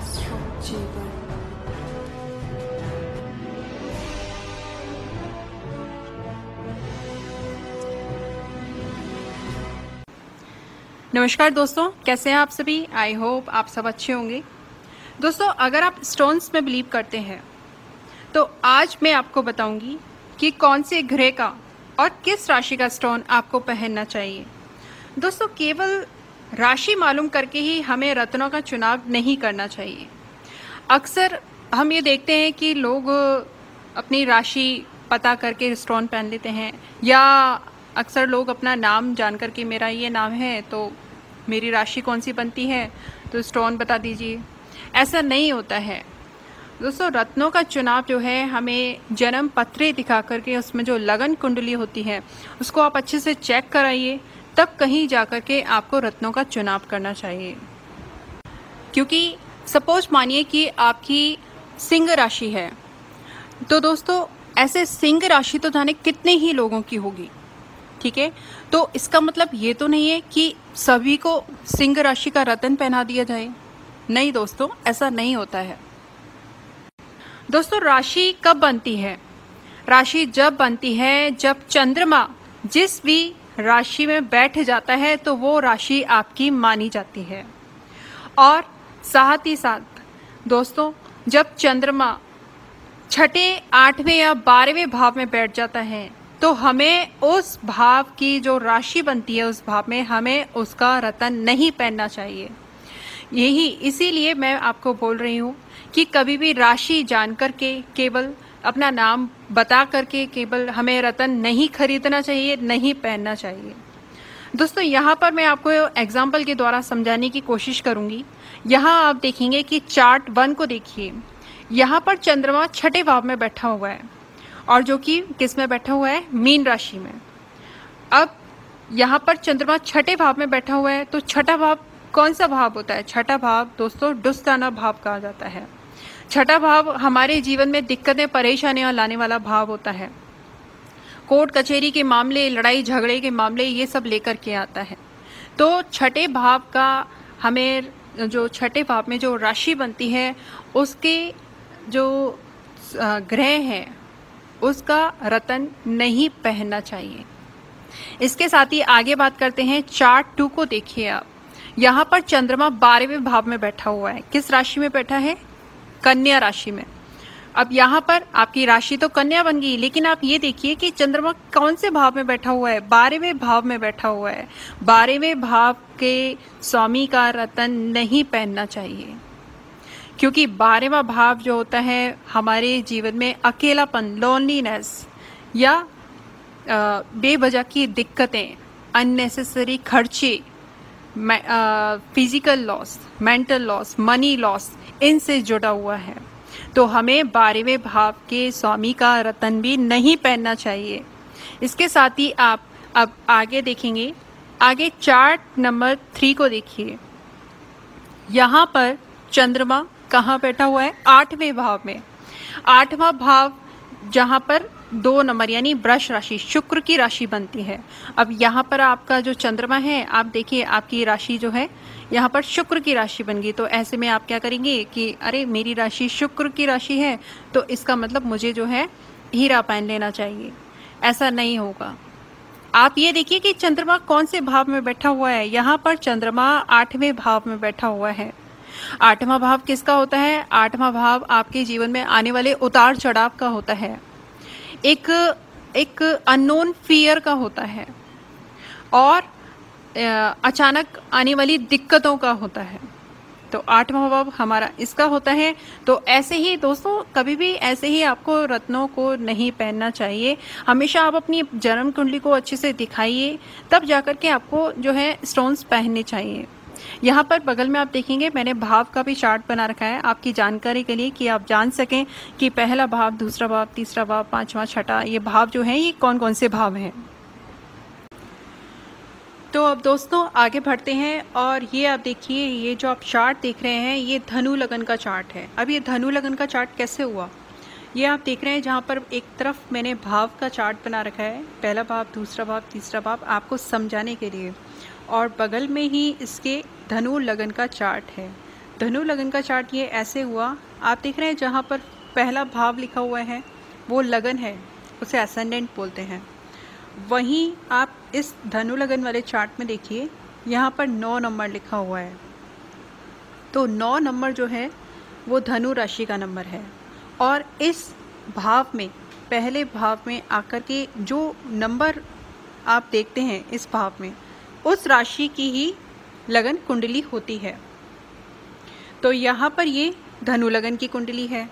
Astrojeevan. नमस्कार दोस्तों, कैसे हैं आप सभी। आई होप आप सब अच्छे होंगे। दोस्तों, अगर आप स्टोन्स में बिलीव करते हैं तो आज मैं आपको बताऊंगी कि कौन से ग्रह का और किस राशि का स्टोन आपको पहनना चाहिए। दोस्तों, केवल राशि मालूम करके ही हमें रत्नों का चुनाव नहीं करना चाहिए। अक्सर हम ये देखते हैं कि लोग अपनी राशि पता करके स्टोन पहन लेते हैं, या अक्सर लोग अपना नाम जान करके मेरा ये नाम है तो मेरी राशि कौन सी बनती है तो स्टोन बता दीजिए। ऐसा नहीं होता है दोस्तों। रत्नों का चुनाव जो है हमें जन्म पत्रे दिखा करके उसमें जो लगन कुंडली होती है उसको आप अच्छे से चेक कराइए, तब कहीं जाकर के आपको रत्नों का चुनाव करना चाहिए। क्योंकि सपोज मानिए कि आपकी सिंह राशि है, तो दोस्तों ऐसे सिंह राशि तो जाने कितने ही लोगों की होगी, ठीक है। तो इसका मतलब ये तो नहीं है कि सभी को सिंह राशि का रत्न पहना दिया जाए। नहीं दोस्तों, ऐसा नहीं होता है। दोस्तों, राशि कब बनती है? राशि जब बनती है जब चंद्रमा जिस भी राशि में बैठ जाता है तो वो राशि आपकी मानी जाती है। और साथ ही साथ दोस्तों, जब चंद्रमा छठे, 8वें या 12वें भाव में बैठ जाता है तो हमें उस भाव की जो राशि बनती है उस भाव में हमें उसका रत्न नहीं पहनना चाहिए। यही इसीलिए मैं आपको बोल रही हूँ कि कभी भी राशि जान करके, केवल अपना नाम बता करके केवल हमें रत्न नहीं खरीदना चाहिए, नहीं पहनना चाहिए। दोस्तों, यहाँ पर मैं आपको एग्जाम्पल के द्वारा समझाने की कोशिश करूंगी। यहाँ आप देखेंगे कि चार्ट 1 को देखिए। यहाँ पर चंद्रमा छठे भाव में बैठा हुआ है और जो कि किस में बैठा हुआ है? मीन राशि में। अब यहाँ पर चंद्रमा छठे भाव में बैठा हुआ है तो छठा भाव कौन सा भाव होता है? छठा भाव दोस्तों दुस्ताना भाव कहा जाता है। छठा भाव हमारे जीवन में दिक्कतें, परेशानियां लाने वाला भाव होता है। कोर्ट कचहरी के मामले, लड़ाई झगड़े के मामले, ये सब लेकर के आता है। तो छठे भाव का हमें, जो छठे भाव में जो राशि बनती है उसके जो ग्रह हैं उसका रत्न नहीं पहनना चाहिए। इसके साथ ही आगे बात करते हैं। चार्ट 2 को देखिए आप। यहाँ पर चंद्रमा 12वें भाव में बैठा हुआ है। किस राशि में बैठा है? कन्या राशि में। अब यहाँ पर आपकी राशि तो कन्या बन गई, लेकिन आप ये देखिए कि चंद्रमा कौन से भाव में बैठा हुआ है? 12वें भाव में बैठा हुआ है। 12वें भाव के स्वामी का रत्न नहीं पहनना चाहिए, क्योंकि 12वां भाव जो होता है हमारे जीवन में अकेलापन, लोनलीनेस या बेवजह की दिक्कतें, अननेसेसरी खर्चे, physical loss, mental loss, money loss, इनसे जुड़ा हुआ है। तो हमें 12वें भाव के स्वामी का रत्न भी नहीं पहनना चाहिए। इसके साथ ही आप अब आगे देखेंगे। आगे चार्ट नंबर 3 को देखिए। यहाँ पर चंद्रमा कहाँ बैठा हुआ है? 8वें भाव में। 8वां भाव जहाँ पर 2 नंबर यानी वृष राशि, शुक्र की राशि बनती है। अब यहाँ पर आपका जो चंद्रमा है, आप देखिए आपकी राशि जो है यहाँ पर शुक्र की राशि बन गई। तो ऐसे में आप क्या करेंगे कि अरे मेरी राशि शुक्र की राशि है तो इसका मतलब मुझे जो है हीरा पहन लेना चाहिए। ऐसा नहीं होगा। आप ये देखिए कि चंद्रमा कौन से भाव में बैठा हुआ है। यहाँ पर चंद्रमा 8वें भाव में बैठा हुआ है। 8वां भाव किसका होता है? 8वां भाव आपके जीवन में आने वाले उतार चढ़ाव का होता है, एक अननोन फियर का होता है और अचानक आने वाली दिक्कतों का होता है। तो 8वां भाव हमारा इसका होता है। तो ऐसे ही दोस्तों, कभी भी ऐसे ही आपको रत्नों को नहीं पहनना चाहिए। हमेशा आप अपनी जन्म कुंडली को अच्छे से दिखाइए, तब जाकर के आपको जो है स्टोन्स पहनने चाहिए। यहाँ पर बगल में आप देखेंगे मैंने भाव का भी चार्ट बना रखा है आपकी जानकारी के लिए, कि आप जान सकें कि पहला भाव, दूसरा भाव, तीसरा भाव, 5वां, छठा, ये भाव जो है ये कौन कौन से भाव हैं। तो अब दोस्तों आगे बढ़ते हैं। और ये आप देखिए, ये जो आप चार्ट देख रहे हैं ये धनु लगन का चार्ट है। अब ये धनु लगन का चार्ट कैसे हुआ? ये आप देख रहे हैं जहाँ पर एक तरफ मैंने भाव का चार्ट बना रखा है, पहला भाव, दूसरा भाव, तीसरा भाव, आपको समझाने के लिए। और बगल में ही इसके धनु लगन का चार्ट है। धनु लगन का चार्ट ये ऐसे हुआ। आप देख रहे हैं जहाँ पर पहला भाव लिखा हुआ है वो लगन है, उसे असेंडेंट बोलते हैं। वहीं आप इस धनु लगन वाले चार्ट में देखिए, यहाँ पर 9 नंबर लिखा हुआ है। तो 9 नंबर जो है वो धनु राशि का नंबर है, और इस भाव में, पहले भाव में आकर के जो नंबर आप देखते हैं इस भाव में, उस राशि की ही लगन कुंडली होती है। तो यहाँ पर ये धनु लगन की कुंडली है।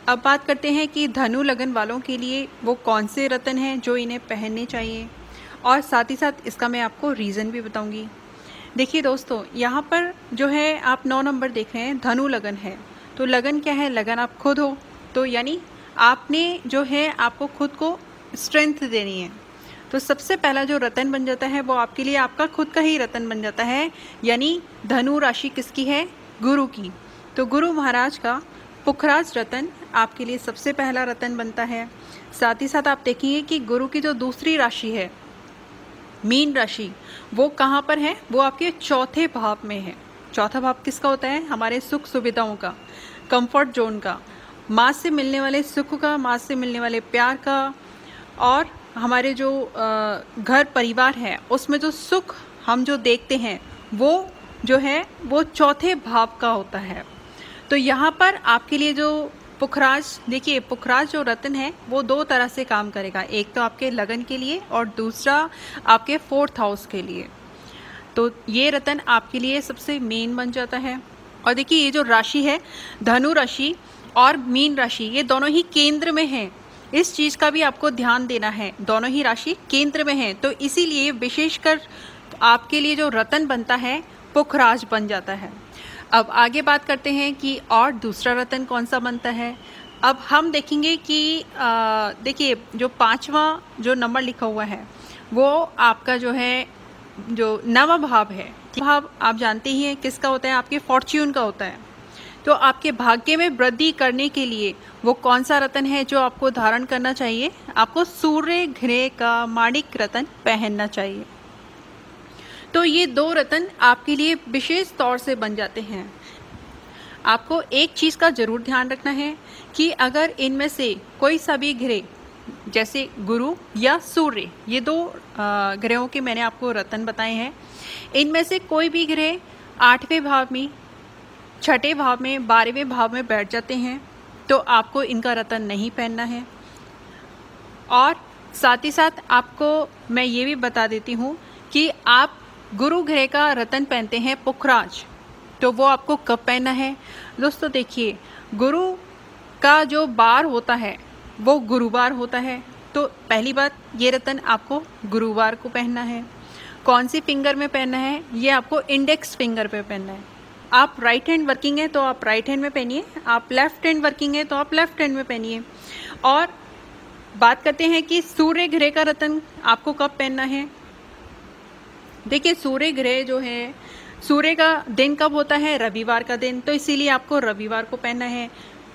अब बात करते हैं कि धनु लगन वालों के लिए वो कौन से रत्न हैं जो इन्हें पहनने चाहिए, और साथ ही साथ इसका मैं आपको रीज़न भी बताऊंगी। देखिए दोस्तों, यहाँ पर जो है आप 9 नंबर देख रहे हैं, धनु लगन है। तो लगन क्या है? लगन आप खुद हो, तो यानी आपने जो है आपको खुद को स्ट्रेंथ देनी है। तो सबसे पहला जो रतन बन जाता है वो आपके लिए आपका खुद का ही रतन बन जाता है, यानी धनु राशि किसकी है? गुरु की। तो गुरु महाराज का पुखराज रतन आपके लिए सबसे पहला रतन बनता है। साथ ही साथ आप देखेंगे कि गुरु की जो दूसरी राशि है, मीन राशि, वो कहाँ पर है? वो आपके चौथे भाव में है। चौथा भाव किसका होता है? हमारे सुख सुविधाओं का, कंफर्ट जोन का, माँ से मिलने वाले सुख का, माँ से मिलने वाले प्यार का, और हमारे जो घर परिवार है उसमें जो सुख हम जो देखते हैं वो जो है वो चौथे भाव का होता है। तो यहाँ पर आपके लिए जो पुखराज, देखिए पुखराज जो रत्न है वो 2 तरह से काम करेगा, एक तो आपके लगन के लिए और दूसरा आपके 4th हाउस के लिए। तो ये रत्न आपके लिए सबसे मेन बन जाता है। और देखिए ये जो राशि है, धनु राशि और मीन राशि, ये दोनों ही केंद्र में हैं। इस चीज़ का भी आपको ध्यान देना है, दोनों ही राशि केंद्र में हैं, तो इसीलिए विशेषकर आपके लिए जो रत्न बनता है पुखराज बन जाता है। अब आगे बात करते हैं कि और दूसरा रत्न कौन सा बनता है। अब हम देखेंगे कि देखिए जो 5वां जो नंबर लिखा हुआ है वो आपका जो है जो 9वां भाव है। भाव आप जानते ही हैं किसका होता है? आपके फॉर्च्यून का होता है। तो आपके भाग्य में वृद्धि करने के लिए वो कौन सा रत्न है जो आपको धारण करना चाहिए? आपको सूर्य ग्रह का माणिक रत्न पहनना चाहिए। तो ये 2 रत्न आपके लिए विशेष तौर से बन जाते हैं। आपको एक चीज़ का जरूर ध्यान रखना है कि अगर इनमें से कोई सा भी ग्रह, जैसे गुरु या सूर्य, ये 2 ग्रहों के मैंने आपको रत्न बताए हैं, इनमें से कोई भी ग्रह 8वें भाव में, 6ठे भाव में, 12वें भाव में बैठ जाते हैं तो आपको इनका रत्न नहीं पहनना है। और साथ ही साथ आपको मैं ये भी बता देती हूँ कि आप गुरु ग्रह का रत्न पहनते हैं पुखराज, तो वो आपको कब पहनना है? दोस्तों देखिए, गुरु का जो बार होता है वो गुरुवार होता है। तो पहली बात, ये रत्न आपको गुरुवार को पहनना है। कौन सी फिंगर में पहनना है? ये आपको इंडेक्स फिंगर पे पहनना है। आप राइट हैंड वर्किंग है तो आप राइट हैंड में पहनिए, आप लेफ्ट हैंड वर्किंग है तो आप लेफ्ट हैंड में पहनिए। और बात करते हैं कि सूर्य ग्रह का रत्न आपको कब पहनना है। देखिए सूर्य ग्रह जो है, सूर्य का दिन कब होता है? रविवार का दिन, तो इसीलिए आपको रविवार को पहनना है।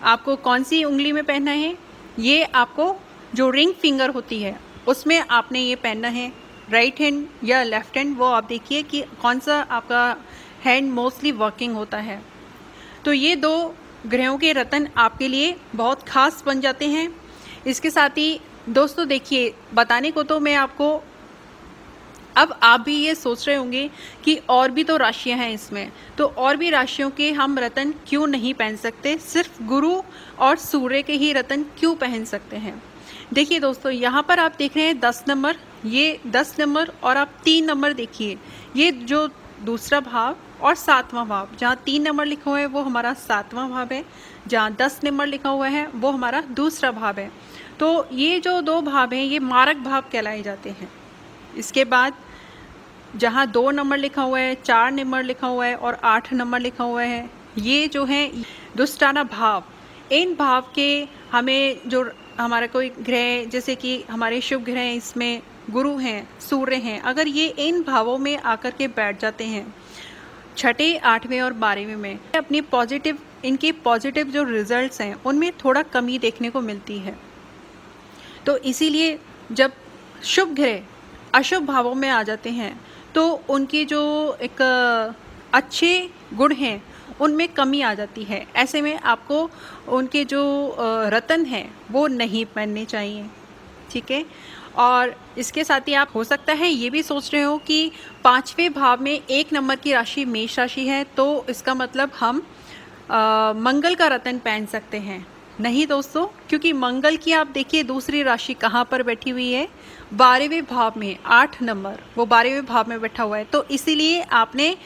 आपको कौन सी उंगली में पहनना है? ये आपको जो रिंग फिंगर होती है उसमें आपने ये पहनना है। राइट हैंड या लेफ्ट हैंड, वो आप देखिए कि कौन सा आपका हैंड मोस्टली वर्किंग होता है। तो ये 2 ग्रहों के रत्न आपके लिए बहुत खास बन जाते हैं। इसके साथ ही दोस्तों देखिए, बताने को तो मैं आपको, अब आप भी ये सोच रहे होंगे कि और भी तो राशियां हैं इसमें, तो और भी राशियों के हम रत्न क्यों नहीं पहन सकते, सिर्फ गुरु और सूर्य के ही रत्न क्यों पहन सकते हैं। देखिए दोस्तों, यहाँ पर आप देख रहे हैं 10 नंबर, ये 10 नंबर, और आप 3 नंबर देखिए, ये जो दूसरा भाव और 7वां भाव, जहाँ 3 नंबर लिखा हुआ है वो हमारा 7वां भाव है, जहाँ 10 नंबर लिखा हुआ है वो हमारा दूसरा भाव है। तो ये जो 2 भाव हैं ये मारक भाव कहलाए जाते हैं। इसके बाद जहाँ 2 नंबर लिखा हुआ है, 4 नंबर लिखा हुआ है और 8 नंबर लिखा हुआ है, ये जो है दुष्टाना भाव। इन भाव के हमें जो हमारा कोई ग्रह, जैसे कि हमारे शुभ ग्रह इसमें गुरु हैं, सूर्य हैं, अगर ये इन भावों में आकर के बैठ जाते हैं 6ठे, 8वें और 12वें में, अपनी पॉजिटिव, इनके पॉजिटिव जो रिजल्ट्स हैं उनमें थोड़ा कमी देखने को मिलती है। तो इसीलिए जब शुभ ग्रह अशुभ भावों में आ जाते हैं तो उनकी जो एक अच्छे गुण हैं उनमें कमी आ जाती है। ऐसे में आपको उनके जो रत्न हैं वो नहीं पहनने चाहिए, ठीक है। और इसके साथ ही आप हो सकता है ये भी सोच रहे हो कि 5वें भाव में 1 नंबर की राशि मेष राशि है, तो इसका मतलब हम मंगल का रत्न पहन सकते हैं। नहीं दोस्तों, क्योंकि मंगल की आप देखिए दूसरी राशि कहाँ पर बैठी हुई है, 12वें भाव में, 8 नंबर, वो 12वें भाव में बैठा हुआ है। तो इसीलिए आपने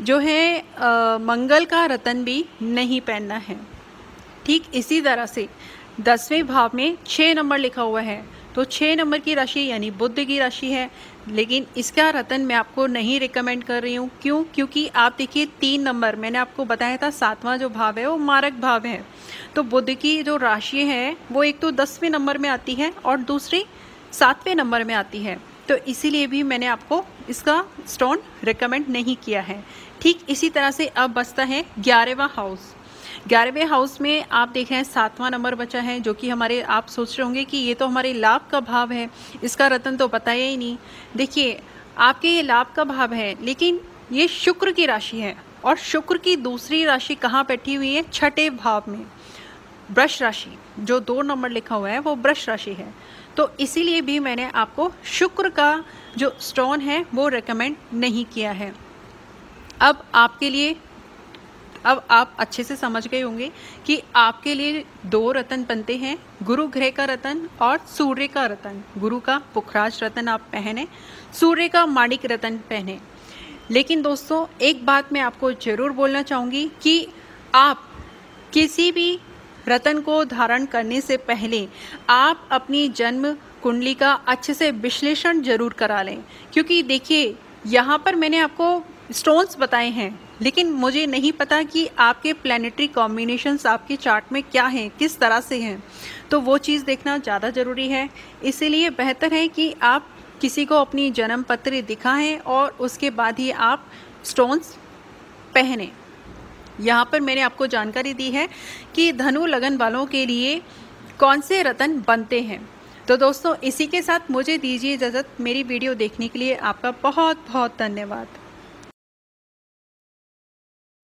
जो है मंगल का रत्न भी नहीं पहनना है। ठीक इसी तरह से 10वें भाव में 6 नंबर लिखा हुआ है, तो 6 नंबर की राशि यानी बुध की राशि है, लेकिन इसका रत्न मैं आपको नहीं रिकमेंड कर रही हूँ। क्यों? क्योंकि आप देखिए 3 नंबर, मैंने आपको बताया था 7वां जो भाव है वो मारक भाव है। तो बुध की जो राशि है वो एक तो 10वें नंबर में आती है और दूसरी 7वें नंबर में आती है, तो इसीलिए भी मैंने आपको इसका स्टोन रिकमेंड नहीं किया है। ठीक इसी तरह से अब बचता है 11वां हाउस। 11वें हाउस में आप देखें 7वां नंबर बचा है, जो कि हमारे, आप सोच रहे होंगे कि ये तो हमारे लाभ का भाव है, इसका रत्न तो बताया ही नहीं। देखिए आपके ये लाभ का भाव है, लेकिन ये शुक्र की राशि है और शुक्र की दूसरी राशि कहाँ बैठी हुई है, 6ठे भाव में, वृष राशि। जो 2 नंबर लिखा हुआ है वो वृष राशि है। तो इसीलिए भी मैंने आपको शुक्र का जो स्टोन है वो रेकमेंड नहीं किया है। अब आपके लिए, अब आप अच्छे से समझ गए होंगे कि आपके लिए 2 रत्न बनते हैं, गुरु ग्रह का रत्न और सूर्य का रत्न। गुरु का पुखराज रत्न आप पहने, सूर्य का माणिक रत्न पहने। लेकिन दोस्तों एक बात मैं आपको जरूर बोलना चाहूँगी कि आप किसी भी रत्न को धारण करने से पहले आप अपनी जन्म कुंडली का अच्छे से विश्लेषण जरूर करा लें। क्योंकि देखिए यहाँ पर मैंने आपको स्टोन्स बताए हैं, लेकिन मुझे नहीं पता कि आपके प्लैनेटरी कॉम्बिनेशंस आपके चार्ट में क्या हैं, किस तरह से हैं, तो वो चीज़ देखना ज़्यादा ज़रूरी है। इसीलिए बेहतर है कि आप किसी को अपनी जन्म पत्री दिखाएं और उसके बाद ही आप स्टोन्स पहने। यहाँ पर मैंने आपको जानकारी दी है कि धनु लगन वालों के लिए कौन से रत्न बनते हैं। तो दोस्तों इसी के साथ मुझे दीजिए इजाज़त। मेरी वीडियो देखने के लिए आपका बहुत बहुत धन्यवाद।